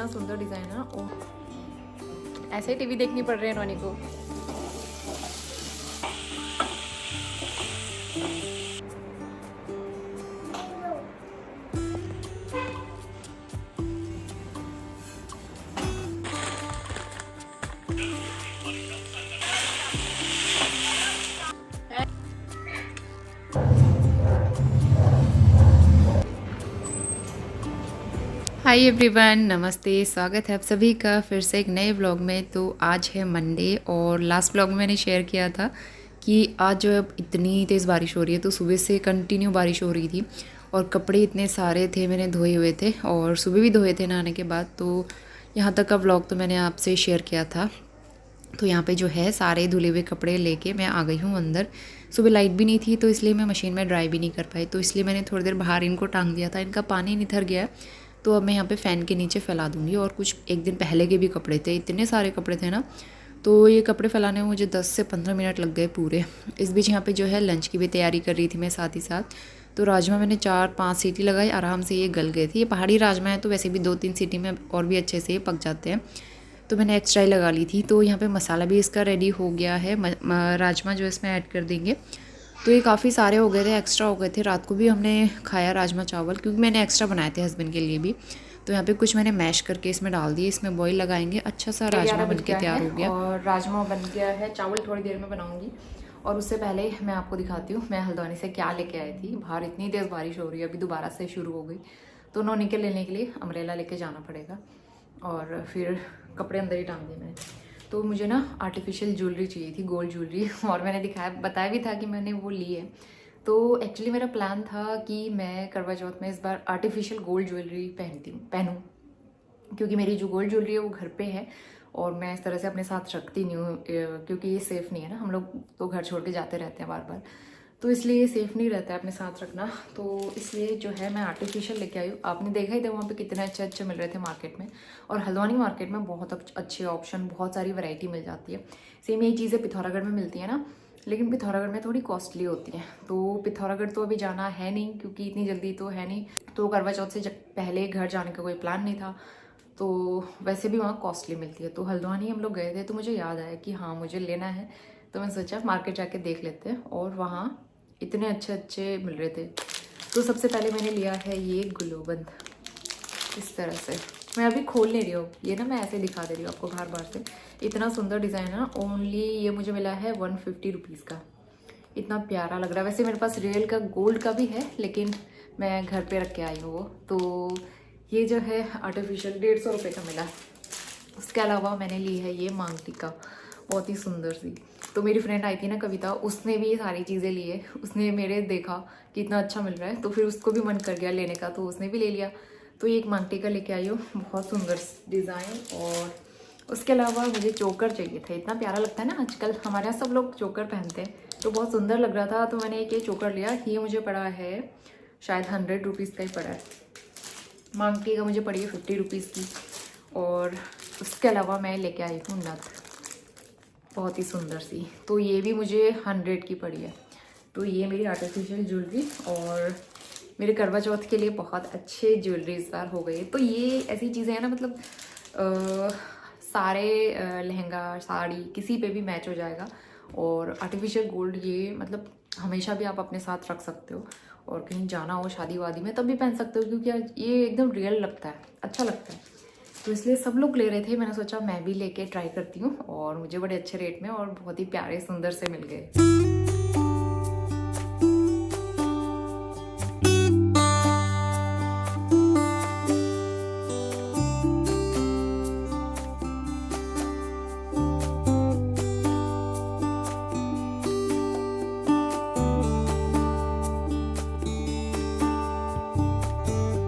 इतना सुंदर डिज़ाइन है ना। ओ ऐसे ही टीवी देखनी पड़ रही है नॉनी को। हाय एवरीवन, नमस्ते। स्वागत है आप सभी का फिर से एक नए ब्लॉग में। तो आज है मंडे और लास्ट ब्लॉग में मैंने शेयर किया था कि आज जो है इतनी तेज़ बारिश हो रही है, तो सुबह से कंटिन्यू बारिश हो रही थी और कपड़े इतने सारे थे मैंने धोए हुए थे और सुबह भी धोए थे नहाने के बाद। तो यहाँ तक का ब्लॉग तो मैंने आपसे शेयर किया था। तो यहाँ पे जो है सारे धुले हुए कपड़े लेके मैं आ गई हूँ अंदर। सुबह लाइट भी नहीं थी तो इसलिए मैं मशीन में ड्राई भी नहीं कर पाई, तो इसलिए मैंने थोड़ी देर बाहर इनको टांग दिया था। इनका पानी निथर गया है तो अब मैं यहाँ पे फ़ैन के नीचे फैला दूँगी। और कुछ एक दिन पहले के भी कपड़े थे, इतने सारे कपड़े थे ना, तो ये कपड़े फैलाने में मुझे 10 से 15 मिनट लग गए पूरे। इस बीच यहाँ पे जो है लंच की भी तैयारी कर रही थी मैं साथ ही साथ। तो राजमा मैंने 4-5 सीटी लगाई, आराम से ये गल गए थे। ये पहाड़ी राजमा है तो वैसे भी 2-3 सीटी में और भी अच्छे से ये पक जाते हैं, तो मैंने एक्स्ट्रा ही लगा ली थी। तो यहाँ पे मसाला भी इसका रेडी हो गया है। राजमा जो इसमें ऐड कर देंगे। तो ये काफ़ी सारे हो गए थे, एक्स्ट्रा हो गए थे। रात को भी हमने खाया राजमा चावल, क्योंकि मैंने एक्स्ट्रा बनाए थे हस्बैंड के लिए भी। तो यहाँ पे कुछ मैंने मैश करके इसमें डाल दिए, इसमें बॉईल लगाएंगे। अच्छा सा राजमा बन के तैयार हो गया और राजमा बन गया है। चावल थोड़ी देर में बनाऊंगी और उससे पहले मैं आपको दिखाती हूँ मैं हल्द्वानी से क्या लेके आई थी। बाहर इतनी तेज़ बारिश हो रही है, अभी दोबारा से शुरू हो गई, तो नॉनी के लेने के लिए अम्ब्रेला लेके जाना पड़ेगा। और फिर कपड़े अंदर ही टांग दिए मैंने। तो मुझे ना आर्टिफिशियल ज्वेलरी चाहिए थी, गोल्ड ज्वेलरी, और मैंने बताया भी था कि मैंने वो ली है। तो एक्चुअली मेरा प्लान था कि मैं करवा चौथ में इस बार आर्टिफिशियल गोल्ड ज्वेलरी पहनूँ, क्योंकि मेरी जो गोल्ड ज्वेलरी है वो घर पे है और मैं इस तरह से अपने साथ रखती नहीं हूँ, क्योंकि ये सेफ़ नहीं है ना। हम लोग तो घर छोड़ के जाते रहते हैं बार बार, तो इसलिए ये सेफ़ नहीं रहता है अपने साथ रखना। तो इसलिए जो है मैं आर्टिफिशियल लेके आई हूँ। आपने देखा ही था वहाँ पे कितने अच्छे अच्छे मिल रहे थे मार्केट में, और हल्द्वानी मार्केट में बहुत अच्छे ऑप्शन, बहुत सारी वैरायटी मिल जाती है। सेम यही चीज़ें पिथौरागढ़ में मिलती है ना, लेकिन पिथौरागढ़ में थोड़ी कॉस्टली होती हैं। तो पिथौरागढ़ तो अभी जाना है नहीं, क्योंकि इतनी जल्दी तो है नहीं। तो करवा चौथ से पहले घर जाने का कोई प्लान नहीं था, तो वैसे भी वहाँ कॉस्टली मिलती है। तो हल्द्वानी हम लोग गए थे तो मुझे याद आया कि हाँ मुझे लेना है, तो मैं सोचा मार्केट जाके देख लेते हैं। और वहाँ इतने अच्छे अच्छे मिल रहे थे। तो सबसे पहले मैंने लिया है ये गुलोबंद, इस तरह से। मैं अभी खोल नहीं रही हूँ, ये ना मैं ऐसे दिखा दे रही हूँ आपको बार बार से। इतना सुंदर डिज़ाइन है ना। ओनली ये मुझे मिला है 150 रुपीज़ का। इतना प्यारा लग रहा है। वैसे मेरे पास रियल का गोल्ड का भी है, लेकिन मैं घर पे रख के आई हूँ वो। तो ये जो है आर्टिफिशियल 150 रुपये का मिला। उसके अलावा मैंने ली है ये मांग टीका, बहुत ही सुंदर सी। तो मेरी फ्रेंड आई थी ना कविता, उसने भी ये सारी चीज़ें ली है। उसने मेरे देखा कि इतना अच्छा मिल रहा है, तो फिर उसको भी मन कर गया लेने का, तो उसने भी ले लिया। तो ये एक मांग टीका लेके आई हूँ, बहुत सुंदर डिज़ाइन। और उसके अलावा मुझे चोकर चाहिए था। इतना प्यारा लगता है ना, आजकल हमारे यहाँ सब लोग चोकर पहनते हैं, तो बहुत सुंदर लग रहा था। तो मैंने एक ये चोकर लिया। ये मुझे पड़ा है शायद 100 रुपीज़ का ही पड़ा है। मांग टीका मुझे पड़ी है 50 रुपीज़ की। और उसके अलावा मैं लेके आई हूँ नथ, बहुत ही सुंदर सी। तो ये भी मुझे 100 की पड़ी है। तो ये मेरी आर्टिफिशियल ज्वेलरी, और मेरे करवा चौथ के लिए बहुत अच्छे ज्वेलरी इस बार हो गई। तो ये ऐसी चीज़ें हैं ना, मतलब सारे लहंगा साड़ी किसी पे भी मैच हो जाएगा। और आर्टिफिशियल गोल्ड ये मतलब हमेशा भी आप अपने साथ रख सकते हो, और कहीं जाना हो शादी वादी में तब भी पहन सकते हो, क्योंकि ये एकदम रियल लगता है, अच्छा लगता है। तो इसलिए सब लोग ले रहे थे, मैंने सोचा मैं भी लेके ट्राई करती हूँ। और मुझे बड़े अच्छे रेट में और बहुत ही प्यारे सुंदर से मिल गए।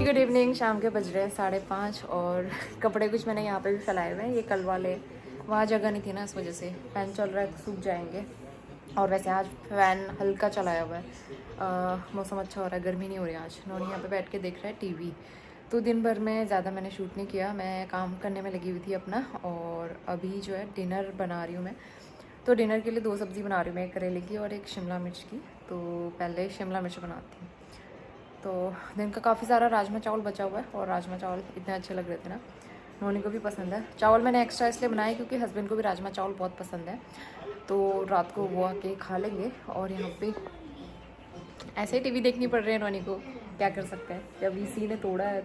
Good evening. शाम के बज रहे हैं 5:30 और कपड़े कुछ मैंने यहाँ पे भी फैलाए हुए हैं। ये कल वाले, वहाँ जगह नहीं थी ना, इस वजह से। फैन चल रहा है तो सूख जाएंगे। और वैसे आज फैन हल्का चलाया हुआ है, मौसम अच्छा हो रहा है, गर्मी नहीं हो रही आज। नॉनी यहाँ पे बैठ के देख रहा है टीवी। तो दिन भर में ज़्यादा मैंने शूट नहीं किया, मैं काम करने में लगी हुई थी अपना। और अभी जो है डिनर बना रही हूँ मैं। तो डिनर के लिए 2 सब्ज़ी बना रही हूँ मैं, एक करेले की और एक शिमला मिर्च की। तो पहले शिमला मिर्च बनाती हूँ। तो दिन का काफ़ी सारा राजमा चावल बचा हुआ है, और राजमा चावल इतने अच्छे लग रहे थे ना, नोनी को भी पसंद है। चावल मैंने एक्स्ट्रा इसलिए बनाए क्योंकि हस्बैंड को भी राजमा चावल बहुत पसंद है, तो रात को वो आके खा लेंगे। और यहाँ पे ऐसे ही टीवी देखनी पड़ रही है नोनी को, क्या कर सकते हैं, जब इसी ने तोड़ा है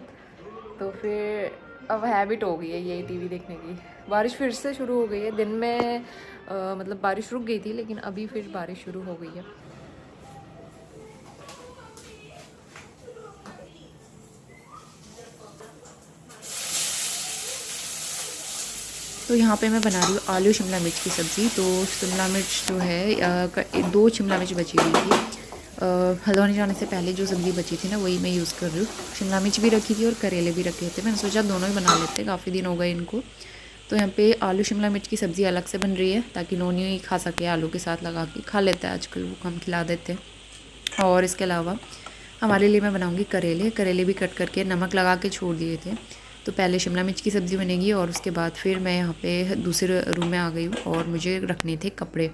तो फिर अब हैबिट हो गई है यही टीवी देखने की। बारिश फिर से शुरू हो गई है। दिन में मतलब बारिश रुक गई थी, लेकिन अभी फिर बारिश शुरू हो गई है। तो यहाँ पे मैं बना रही हूँ आलू शिमला मिर्च की सब्ज़ी। तो शिमला मिर्च जो है 2 शिमला मिर्च बची हुई थी, हल्द्वानी जाने से पहले जो सब्ज़ी बची थी ना वही मैं यूज़ कर रही हूँ। शिमला मिर्च भी रखी थी और करेले भी रखे थे, मैंने सोचा दोनों ही बना लेते, काफ़ी दिन हो गए इनको। तो यहाँ पे आलू शिमला मिर्च की सब्ज़ी अलग से बन रही है ताकि नोनी ही खा सके, आलू के साथ लगा के खा लेता है आजकल, वो हम खिला देते हैं। और इसके अलावा हमारे लिए मैं बनाऊँगी करेले। करेले भी कट करके नमक लगा के छोड़ दिए थे। तो पहले शिमला मिर्च की सब्ज़ी बनेगी और उसके बाद फिर मैं यहाँ पे दूसरे रूम में आ गई हूँ और मुझे रखने थे कपड़े,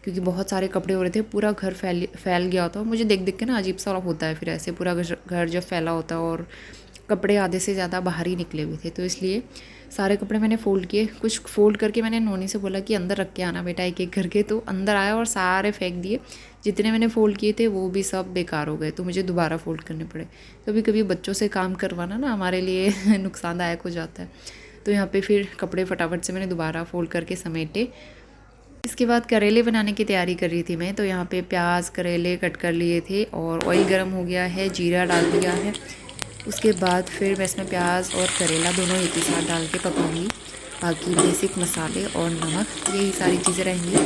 क्योंकि बहुत सारे कपड़े हो रहे थे, पूरा घर फैल गया होता है। मुझे देख देख के ना अजीब सा होता है, फिर ऐसे पूरा घर जब फैला होता है और कपड़े आधे से ज़्यादा बाहर ही निकले हुए थे, तो इसलिए सारे कपड़े मैंने फ़ोल्ड किए। कुछ फ़ोल्ड करके मैंने नोनी से बोला कि अंदर रख के आना बेटा एक एक करके, तो अंदर आया और सारे फेंक दिए। जितने मैंने फ़ोल्ड किए थे वो भी सब बेकार हो गए, तो मुझे दोबारा फ़ोल्ड करने पड़े। कभी कभी बच्चों से काम करवाना ना हमारे लिए नुकसानदायक हो जाता है। तो यहाँ पे फिर कपड़े फटाफट से मैंने दोबारा फ़ोल्ड करके समेटे। इसके बाद करेले बनाने की तैयारी कर रही थी मैं। तो यहाँ पे प्याज करेले कट कर लिए थे और ऑयल गर्म हो गया है, जीरा डाल दिया है। उसके बाद फिर मैं इसमें प्याज और करेला दोनों एक ही साथ डाल के पकाऊंगी। बाकी बेसिक मसाले और नमक, यही सारी चीज़ें रहेंगी,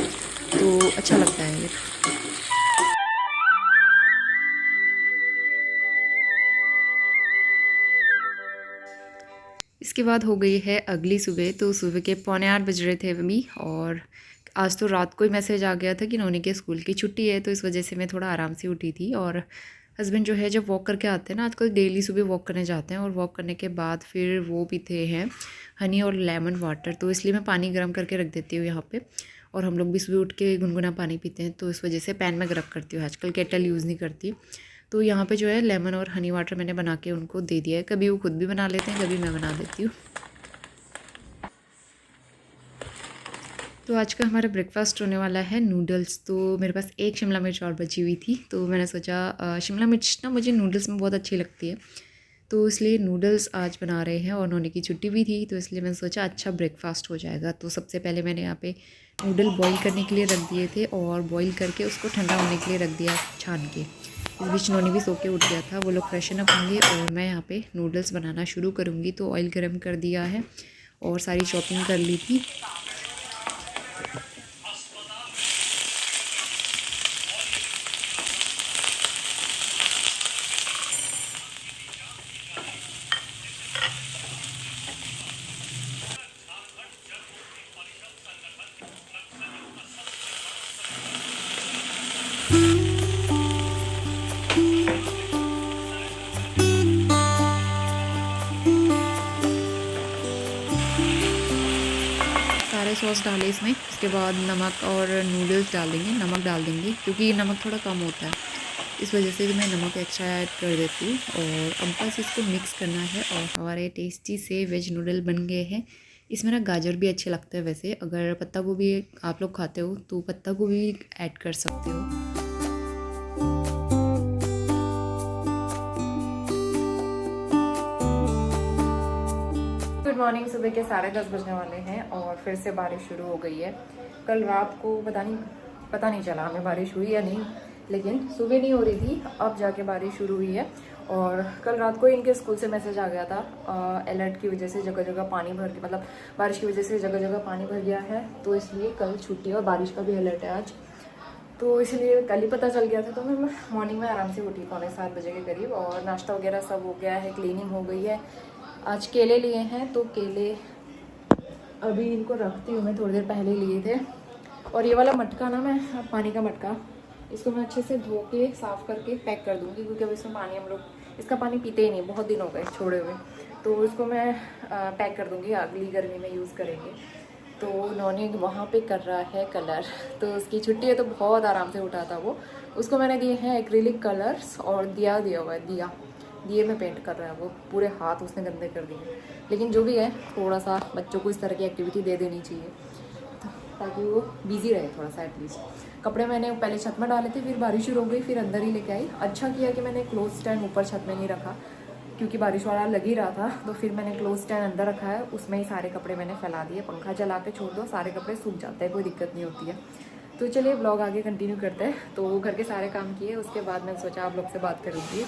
तो अच्छा लगता है ये। इसके बाद हो गई है अगली सुबह। तो सुबह के 7:45 बज रहे थे अभी, और आज तो रात को ही मैसेज आ गया था कि नोनी के स्कूल की छुट्टी है, तो इस वजह से मैं थोड़ा आराम से उठी थी। और हस्बैंड जो है जब वॉक करके आते हैं ना, आजकल डेली सुबह वॉक करने जाते हैं, और वॉक करने के बाद फिर वो पीते हैं हनी और लेमन वाटर। तो इसलिए मैं पानी गर्म करके रख देती हूँ यहाँ पे, और हम लोग भी सुबह उठ के गुनगुना पानी पीते हैं, तो इस वजह से पैन में गर्म करती हूँ, आजकल केटल यूज़ नहीं करती। तो यहाँ पे जो है लेमन और हनी वाटर मैंने बना के उनको दे दिया है। कभी वो खुद भी बना लेते हैं, कभी मैं बना देती हूँ। तो आज का हमारा ब्रेकफास्ट होने वाला है नूडल्स। तो मेरे पास एक शिमला मिर्च और बची हुई थी, तो मैंने सोचा शिमला मिर्च ना मुझे नूडल्स में बहुत अच्छी लगती है, तो इसलिए नूडल्स आज बना रहे हैं। और उन्होंने की छुट्टी भी थी, तो इसलिए मैंने सोचा अच्छा ब्रेकफास्ट हो जाएगा। तो सबसे पहले मैंने यहाँ पे नूडल बॉईल करने के लिए रख दिए थे, और बॉईल करके उसको ठंडा होने के लिए रख दिया छान के। इस बीच नोनी भी सो के उठ गया था, वो लोग फ्रेशन अप होंगे और मैं यहाँ पे नूडल्स बनाना शुरू करूँगी। तो ऑयल गर्म कर दिया है और सारी शॉपिंग कर ली थी। सारे सॉस डाले इसमें, उसके बाद नमक और नूडल्स डाल देंगे, नमक डाल देंगे क्योंकि नमक थोड़ा कम होता है, इस वजह से मैं नमक एक्स्ट्रा ऐड कर देती हूँ। और अब बस इसको मिक्स करना है और हमारे टेस्टी से वेज नूडल बन गए हैं। इसमें ना गाजर भी अच्छे लगते हैं, वैसे अगर पत्ता गोभी आप लोग खाते हो तो पत्ता गोभी ऐड कर सकते हो। Good morning. सुबह के 10:30 बजने वाले हैं और फिर से बारिश शुरू हो गई है। कल रात को पता नहीं चला हमें बारिश हुई या नहीं, लेकिन सुबह नहीं हो रही थी, अब जाके बारिश शुरू हुई है। और कल रात को इनके स्कूल से मैसेज आ गया था, अलर्ट की वजह से जगह जगह पानी भर के, मतलब बारिश की वजह से जगह जगह पानी भर गया है, तो इसलिए कल छुट्टी है और बारिश का भी अलर्ट है आज। तो इसलिए कल ही पता चल गया था, तो मैं मॉर्निंग में आराम से उठी 7:45 बजे के करीब, और नाश्ता वगैरह सब हो गया है, क्लीनिंग हो गई है। आज केले लिए हैं, तो केले अभी इनको रखती हूँ, मैं थोड़ी देर पहले लिए थे। और ये वाला मटका ना, मैं पानी का मटका, इसको मैं अच्छे से धो के साफ़ करके पैक कर दूँगी, क्योंकि अब इसमें पानी हम लोग इसका पानी पीते ही नहीं, बहुत दिन हो गए छोड़े हुए, तो इसको मैं पैक कर दूँगी, अगली गर्मी में यूज़ करेंगे। तो नॉनी वहाँ पे कर रहा है कलर, तो उसकी छुट्टी है तो बहुत आराम से उठा था वो। उसको मैंने दिए हैं एक्रिलिक कलर्स और दिया हुआ है, दिए में पेंट कर रहा है, वो पूरे हाथ उसने गंदे कर दिए। लेकिन जो भी है, थोड़ा सा बच्चों को इस तरह की एक्टिविटी दे देनी चाहिए ताकि वो बिजी रहे थोड़ा सा एटलीस्ट। कपड़े मैंने पहले छत में डाले थे, फिर बारिश शुरू हो गई, फिर अंदर ही लेके आई। अच्छा किया कि मैंने क्लोथ स्टैंड ऊपर छत में नहीं रखा, क्योंकि बारिश वाला लग ही रहा था। तो फिर मैंने क्लोथ स्टैंड अंदर रखा है, उसमें ही सारे कपड़े मैंने फैला दिए। पंखा चला के छोड़ दो, सारे कपड़े सूख जाते हैं, कोई दिक्कत नहीं होती है। तो चलिए ब्लॉग आगे कंटिन्यू करते हैं। तो घर के सारे काम किए, उसके बाद मैंने सोचा आप लोग से बात करूँगी।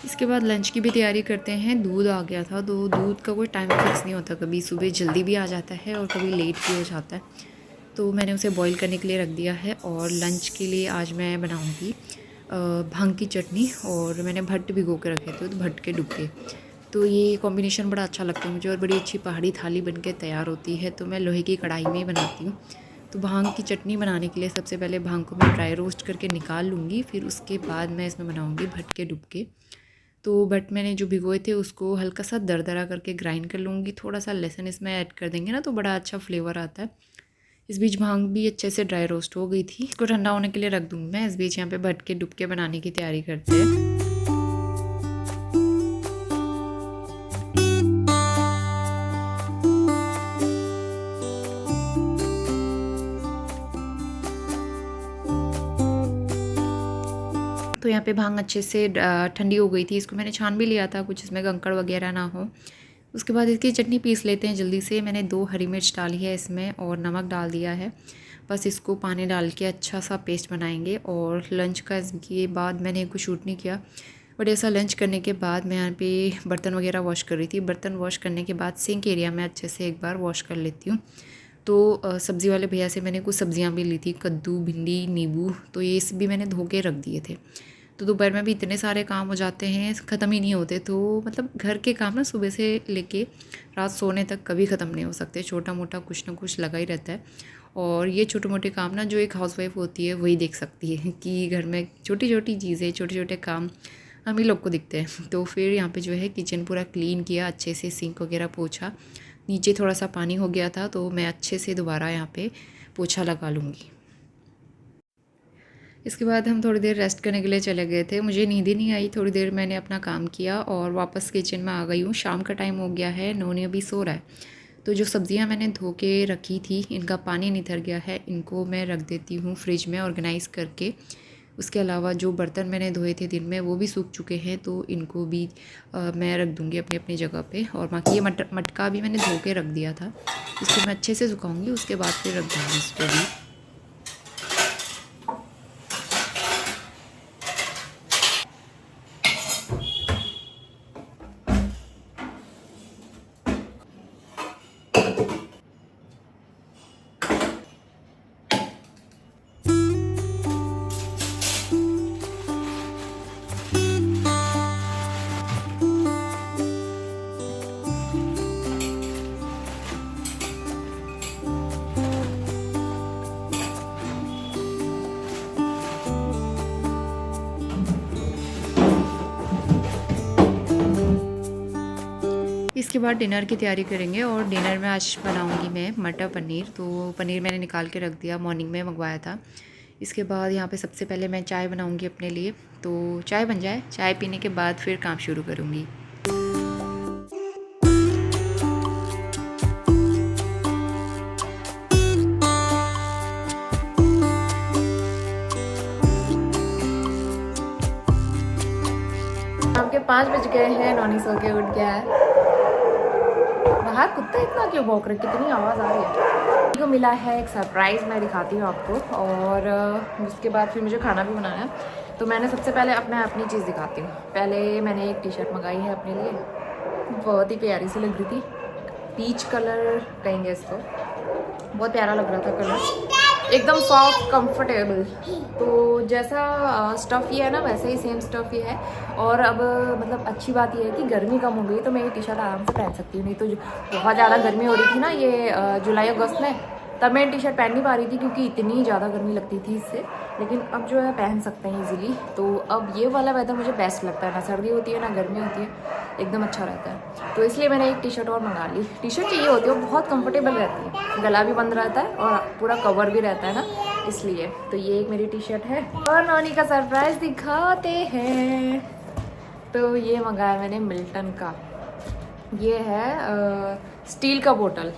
इसके बाद लंच की भी तैयारी करते हैं। दूध आ गया था, तो दूध का कोई टाइम फिक्स नहीं होता, कभी सुबह जल्दी भी आ जाता है और कभी लेट भी हो जाता है। तो मैंने उसे बॉईल करने के लिए रख दिया है। और लंच के लिए आज मैं बनाऊंगी भांग की चटनी, और मैंने भट्ट भिगो के रखे थे, तो भट्ट के डुबके। तो ये कॉम्बिनेशन बड़ा अच्छा लगता है मुझे, और बड़ी अच्छी पहाड़ी थाली बन के तैयार होती है। तो मैं लोहे की कढ़ाई में ही बनाती हूँ। तो भांग की चटनी बनाने के लिए सबसे पहले भांग को मैं ड्राई रोस्ट करके निकाल लूँगी, फिर उसके बाद मैं इसमें बनाऊँगी भट्ट के डुबके। तो बट मैंने जो भिगोए थे उसको हल्का सा दरदरा करके ग्राइंड कर लूँगी। थोड़ा सा लहसुन इसमें ऐड कर देंगे ना, तो बड़ा अच्छा फ्लेवर आता है। इस बीच भांग भी अच्छे से ड्राई रोस्ट हो गई थी, इसको ठंडा होने के लिए रख दूँगी मैं। इस बीच यहाँ पे भट्ट के डुबके बनाने की तैयारी करते हैं। तो यहाँ पे भांग अच्छे से ठंडी हो गई थी, इसको मैंने छान भी लिया था, कुछ इसमें कंकड़ वगैरह ना हो। उसके बाद इसकी चटनी पीस लेते हैं जल्दी से। मैंने 2 हरी मिर्च डाली है इसमें, और नमक डाल दिया है। बस इसको पानी डाल के अच्छा सा पेस्ट बनाएंगे। और लंच का इसके बाद मैंने कुछ शूट नहीं किया, बट ऐसा लंच करने के बाद मैं यहाँ पे बर्तन वगैरह वॉश कर रही थी। बर्तन वॉश करने के बाद सिंक एरिया में अच्छे से एक बार वॉश कर लेती हूँ। तो सब्ज़ी वाले भैया से मैंने कुछ सब्जियाँ भी ली थी, कद्दू, भिंडी, नींबू, तो ये भी मैंने धो के रख दिए थे। तो दोपहर में भी इतने सारे काम हो जाते हैं, ख़त्म ही नहीं होते। तो मतलब घर के काम ना सुबह से लेके रात सोने तक कभी ख़त्म नहीं हो सकते, छोटा मोटा कुछ ना कुछ लगा ही रहता है। और ये छोटे मोटे काम ना जो एक हाउसवाइफ होती है वही देख सकती है, कि घर में छोटी छोटी चीज़ें, छोटे छोटे काम हम ही लोग को दिखते हैं। तो फिर यहाँ पे जो है किचन पूरा क्लीन किया, अच्छे से सिंक वगैरह पोछा। नीचे थोड़ा सा पानी हो गया था, तो मैं अच्छे से दोबारा यहाँ पे पोछा लगा लूँगी। इसके बाद हम थोड़ी देर रेस्ट करने के लिए चले गए थे। मुझे नींद ही नहीं आई, थोड़ी देर मैंने अपना काम किया और वापस किचन में आ गई हूँ। शाम का टाइम हो गया है, नोनी अभी सो रहा है। तो जो सब्ज़ियाँ मैंने धो के रखी थी, इनका पानी नितर गया है, इनको मैं रख देती हूँ फ्रिज में ऑर्गेनाइज़ करके। उसके अलावा जो बर्तन मैंने धोए थे दिन में वो भी सूख चुके हैं, तो इनको भी मैं रख दूँगी अपनी अपनी जगह पे। और बाकी ये मटका भी मैंने धो के रख दिया था, इसको मैं अच्छे से सुखाऊँगी, उसके बाद फिर रख दूँगी इसको भी। इसके बाद डिनर की तैयारी करेंगे। और डिनर में आज बनाऊंगी मैं मटर पनीर। तो पनीर मैंने निकाल के रख दिया, मॉर्निंग में मंगवाया था। इसके बाद यहाँ पे सबसे पहले मैं चाय बनाऊंगी अपने लिए। तो चाय बन जाए, चाय पीने के बाद फिर काम शुरू करूँगी। शाम के 5 बज गए हैं, नॉनी सो के उठ गया है। बाहर कुत्ता इतना क्यों भौंक रहे, कितनी आवाज़ आ रही है। को मिला है एक सरप्राइज़, मैं दिखाती हूँ आपको। और उसके बाद फिर मुझे खाना भी बनाना है। तो मैंने सबसे पहले अपनी चीज़ दिखाती हूँ। पहले मैंने एक टी शर्ट मंगाई है अपने लिए, बहुत ही प्यारी सी लग रही थी, पीच कलर कहेंगे इसको, बहुत प्यारा लग रहा था कलर, एकदम सॉफ्ट कंफर्टेबल। तो जैसा स्टफ़ ये है ना, वैसे ही सेम स्टफ़ ये है। और अब मतलब अच्छी बात ये है कि गर्मी कम हो गई, तो मैं ये टी शर्ट आराम से पहन सकती हूँ। नहीं तो बहुत ज़्यादा गर्मी हो रही थी ना ये जुलाई अगस्त में, तब मैं टी शर्ट पहन नहीं पा रही थी क्योंकि इतनी ज़्यादा गर्मी लगती थी इससे, लेकिन अब जो है पहन सकते हैं इजीली। तो अब ये वाला वेदर मुझे बेस्ट लगता है, ना सर्दी होती है ना गर्मी होती है, एकदम अच्छा रहता है। तो इसलिए मैंने एक टी शर्ट और मंगा ली। टी शर्ट चाहिए होती है, वो बहुत कंफर्टेबल रहती है, गला भी बंद रहता है और पूरा कवर भी रहता है ना, इसलिए। तो ये एक मेरी टी शर्ट है और नॉनी का सरप्राइज़ दिखाते हैं। तो ये मंगाया मैंने मिल्टन का, ये है स्टील का बोतल,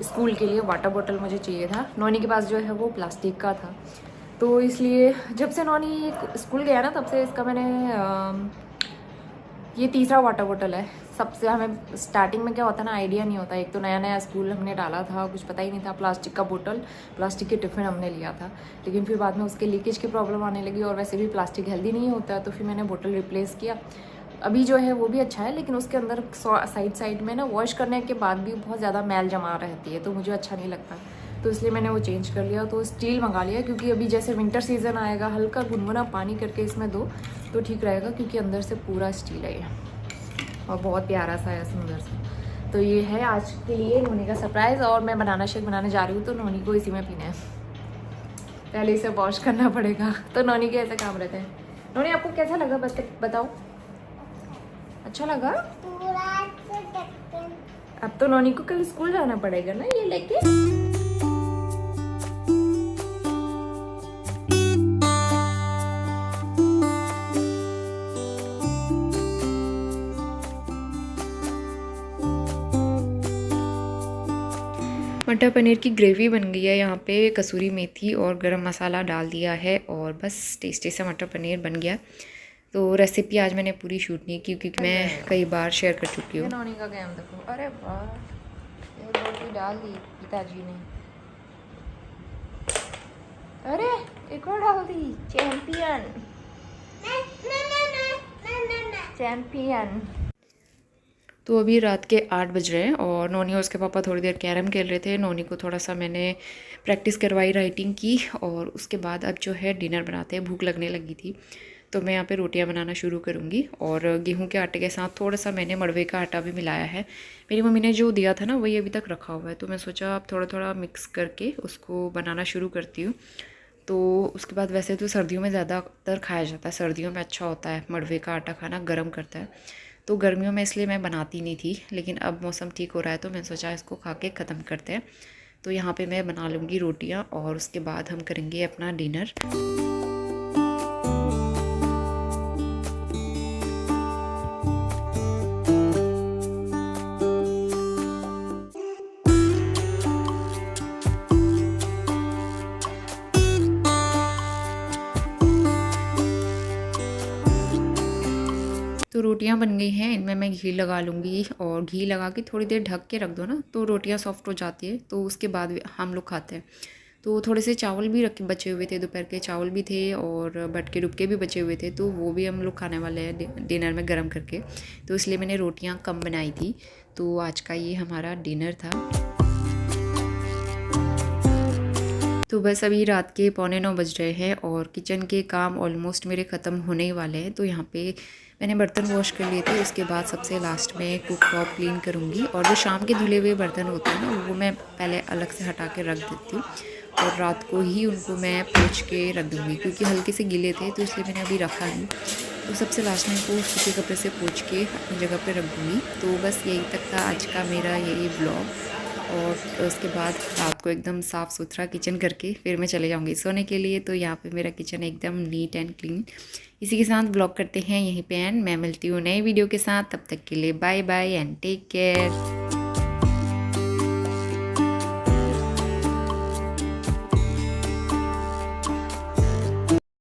स्कूल के लिए वाटर बोतल मुझे चाहिए था। नॉनी के पास जो है वो प्लास्टिक का था, तो इसलिए जब से नॉनी स्कूल गया ना तब से इसका मैंने ये तीसरा वाटर बोतल है। सबसे हमें स्टार्टिंग में क्या होता है ना, आइडिया नहीं होता, एक तो नया नया स्कूल हमने डाला था, कुछ पता ही नहीं था। प्लास्टिक का बोतल, प्लास्टिक के टिफ़िन हमने लिया था, लेकिन फिर बाद में उसके लीकेज की प्रॉब्लम आने लगी और वैसे भी प्लास्टिक हेल्दी नहीं होता, तो फिर मैंने बोतल रिप्लेस किया। अभी जो है वो भी अच्छा है, लेकिन उसके अंदर साइड में ना वॉश करने के बाद भी बहुत ज़्यादा मैल जमा रहती है, तो मुझे अच्छा नहीं लगता, तो इसलिए मैंने वो चेंज कर लिया। तो स्टील मंगा लिया, क्योंकि अभी जैसे विंटर सीज़न आएगा, हल्का गुनगुना पानी करके इसमें दो तो ठीक रहेगा, क्योंकि अंदर से पूरा स्टील है ये और बहुत प्यारा सा है सुंदर सा। तो ये है आज के लिए नोनी का सरप्राइज़। और मैं बनाना शेक बनाने जा रही हूँ, तो नोनी को इसी में पीना है, पहले इसे वॉश करना पड़ेगा। तो नोनी के ऐसे काम रहते हैं। नोनी आपको कैसा लगा बताओ? अच्छा लगा? अब तो नोनी को कल स्कूल जाना पड़ेगा ना ये लेके। मटर पनीर की ग्रेवी बन गई है, यहाँ पे कसूरी मेथी और गरम मसाला डाल दिया है और बस टेस्टी सा मटर पनीर बन गया। तो रेसिपी आज मैंने पूरी शूट नहीं की क्योंकि मैं कई बार शेयर कर चुकी हूँ। नॉनी का गेम देखो, अरे वाह, ये रोटी डाल दी पिताजी ने, अरे एक और डाल दी। Champion champion. तो अभी रात के 8 बज रहे हैं और नोनी और उसके पापा थोड़ी देर कैरम खेल रहे थे। नोनी को थोड़ा सा मैंने प्रैक्टिस करवाई, राइटिंग की, और उसके बाद अब जो है डिनर बनाते हैं। भूख लगने लगी थी तो मैं यहाँ पे रोटियाँ बनाना शुरू करूँगी। और गेहूं के आटे के साथ थोड़ा सा मैंने मड़वे का आटा भी मिलाया है। मेरी मम्मी ने जो दिया था ना वही अभी तक रखा हुआ है, तो मैं सोचा अब थोड़ा थोड़ा मिक्स करके उसको बनाना शुरू करती हूँ। तो उसके बाद वैसे तो सर्दियों में ज़्यादातर खाया जाता है, सर्दियों में अच्छा होता है मड़वे का आटा खाना, गर्म करता है। तो गर्मियों में इसलिए मैं बनाती नहीं थी, लेकिन अब मौसम ठीक हो रहा है तो मैंने सोचा इसको खा के ख़त्म करते हैं। तो यहाँ पे मैं बना लूँगी रोटियाँ और उसके बाद हम करेंगे अपना डिनर। तो रोटियां बन गई हैं, इनमें मैं घी लगा लूँगी और घी लगा के थोड़ी देर ढक के रख दो ना तो रोटियां सॉफ्ट हो जाती है, तो उसके बाद हम लोग खाते हैं। तो थोड़े से चावल भी बचे हुए थे, दोपहर के चावल भी थे और बटके डुबके भी बचे हुए थे, तो वो भी हम लोग खाने वाले हैं डिनर में गर्म करके। तो इसलिए मैंने रोटियाँ कम बनाई थी। तो आज का ये हमारा डिनर था। तो बस अभी रात के 8:45 बज रहे हैं और किचन के काम ऑलमोस्ट मेरे ख़त्म होने ही वाले हैं। तो यहाँ पे मैंने बर्तन वॉश कर लिए थे, उसके बाद सबसे लास्ट में कुक टॉप क्लीन करूँगी। और जो शाम के धुले हुए बर्तन होते हैं ना वो मैं पहले अलग से हटा के रख देती हूँ और रात को ही उनको मैं पोंछ के रख दूँगी, क्योंकि हल्के से गीले थे तो इसलिए मैंने अभी रखा नहीं। तो सबसे लास्ट में इनको सूखे कपड़े से पोंछ के अपनी जगह पर रख दूँगी। तो बस यही तक था आज का मेरा यही ब्लॉग। और उसके बाद रात को एकदम साफ़ सुथरा किचन करके फिर मैं चले जाऊंगी सोने के लिए। तो यहाँ पे मेरा किचन एकदम नीट एंड क्लीन। इसी के साथ ब्लॉग करते हैं यहीं पे एंड। मैं मिलती हूँ नए वीडियो के साथ, तब तक के लिए bye bye and take care.